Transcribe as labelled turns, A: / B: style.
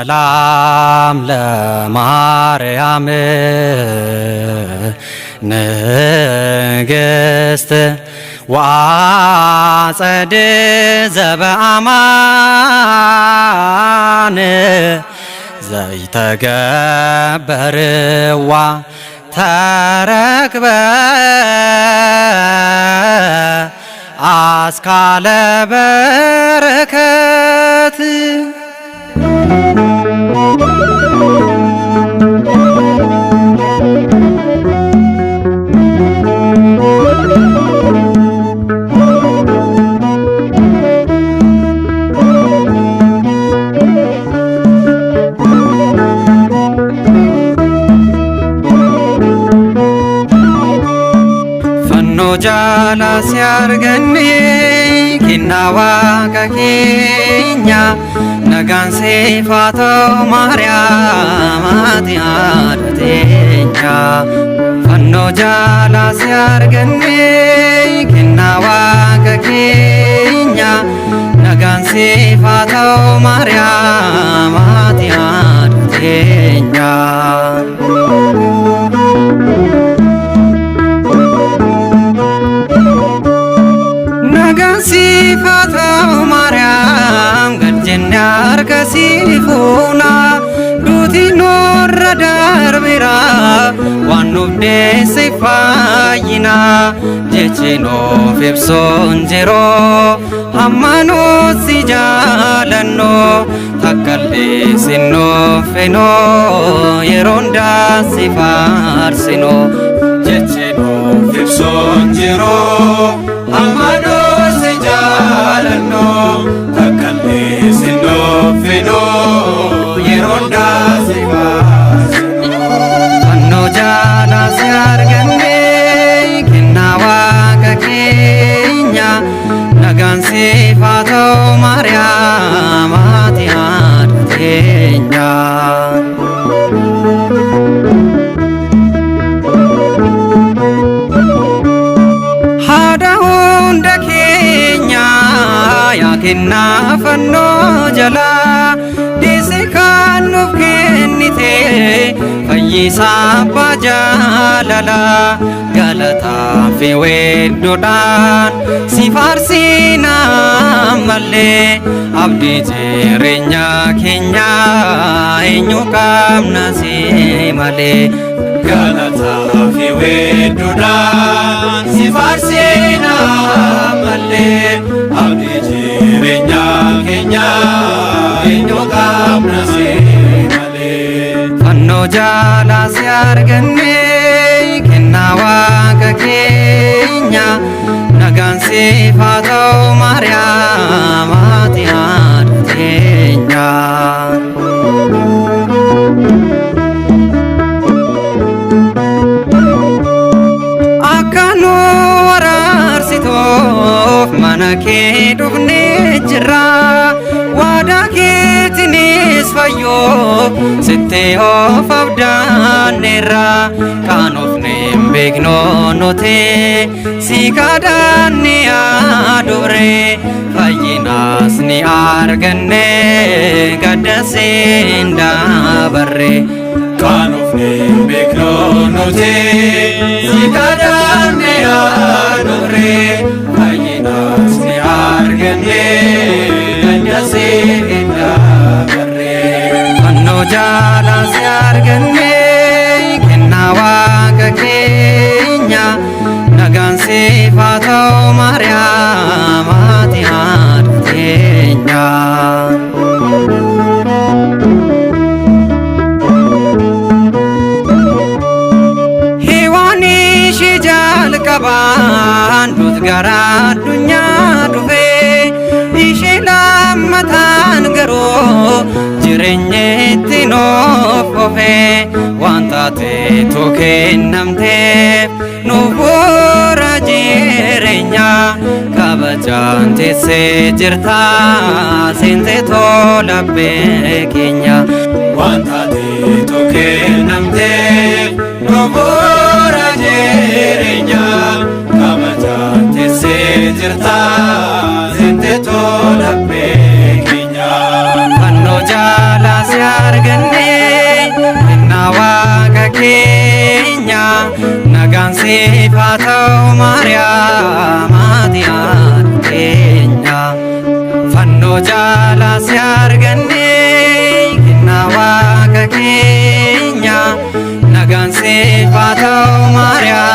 A: ሰላም ለማርያም ንግሥት ወአጸድ ዘበአማን ዘይተገበርዋ ተረክበ አስካለ በረከት jala siarganni kinnawa kakinya nagan sifato Maryam atiadatinya fanno jala siarganni kinnawa kakinya nagan sifato Maryam atiadatinya sifatau Maryam galjenna arkasifuna duti norra darbira wannubde sifayina jechino fibson jero hammano si jalanno takkalle sinno feno yeronda sifarsino jechino fibson jero hammano jalanno takkalle sinno feno yeronda sifasino fanno jala siarganne kinnawa kakinya nagan sifato Maryam atiadatinya yakinna fanno jala disikan nuf kennite fayyisa bajalala galata fi weddodan sifarsina malle abdi jirenya kenya enyu kamna si male galata fi weddodan sifarsina malle abdi jirenya kenya enyu kamna si male fanno jala siarganne kinnawa kakenya nagan sifatau Maryam atiadatinya akkanu wararsitof mana kee dhufne jirra waada keetinis fayyo sitte of abdanneerra kan ofne hin beekno nuti si kadhanne aduure fayyinas ni arganne gaddase hin dabarre kan ofne hin beekno nuti si kadhanne aduure fayyinas ni arganne gaddase hin dabarre fanno jala siarganne kinnawa kakenya nagan sifatau Maryam atiadatinya hewani shijal kaban dut gara dunya dufe ishilamatan garo jireenyetti noof ofe wanta teetu kennamteef nuuf bu'uura jireenya kabajaan teessee jirta seentee tola keenya wanta teetu kennamteef nuuf bu'uura jireenya kabajaan teessee jirta seentee tola keenya fanno jala siyaa ባተው ማርያም